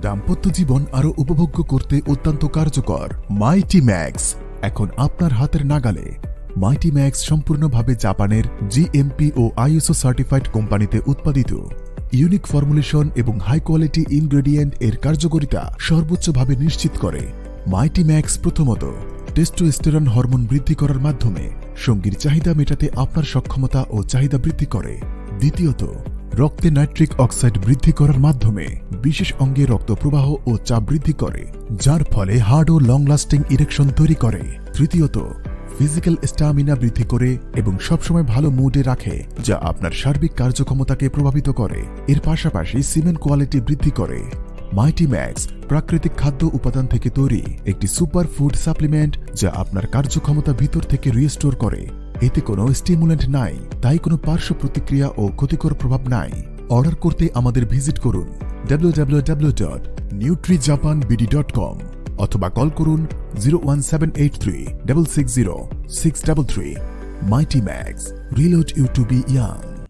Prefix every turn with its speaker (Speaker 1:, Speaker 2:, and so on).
Speaker 1: দাম্পত্য জীবন আরও উপভোগ্য করতে অত্যন্ত কার্যকর মাইটি ম্যাক্স এখন আপনার হাতের নাগালে। মাইটি ম্যাক্স সম্পূর্ণভাবে জাপানের জিএমপি ও আইএসও সার্টিফাইড কোম্পানিতে উৎপাদিত। ইউনিক ফর্মুলেশন এবং হাই কোয়ালিটি ইনগ্রেডিয়েন্ট এর কার্যকারিতা সর্বোচ্চভাবে নিশ্চিত করে। মাইটি ম্যাক্স প্রথমত টেস্টোস্টেরন হরমোন বৃদ্ধি করার মাধ্যমে সঙ্গীর চাহিদা মেটাতে আপনার সক্ষমতা ও চাহিদা বৃদ্ধি করে। দ্বিতীয়ত রক্তে নাইট্রিক অক্সাইড বৃদ্ধি করার মাধ্যমে বিশেষ অঙ্গে রক্ত প্রবাহ ও চাপ বৃদ্ধি করে, যার ফলে হার্ড ও লং লাস্টিং ইরেকশন তৈরি করে। তৃতীয়ত ফিজিক্যাল স্ট্যামিনা বৃদ্ধি করে এবং সবসময় ভালো মুডে রাখে, যা আপনার সার্বিক কার্যক্ষমতাকে প্রভাবিত করে। এর পাশাপাশি সিমেন্ট কোয়ালিটি বৃদ্ধি করে। মাইটি ম্যাক্স প্রাকৃতিক খাদ্য উপাদান থেকে তৈরি একটি সুপার ফুড সাপ্লিমেন্ট, যা আপনার কার্যক্ষমতা ভিতর থেকে রিস্টোর করে। এতে কোনো স্টিমুল্যান্ট নাই, তাই কোনো পার্শ্ব প্রতিক্রিয়া ও ক্ষতিকর প্রভাব নাই। অর্ডার করতে আমাদের ভিজিট করুন www.nutrijapanbd.com অথবা কল করুন 01783 660 633। Mighty Max, reload you to be young.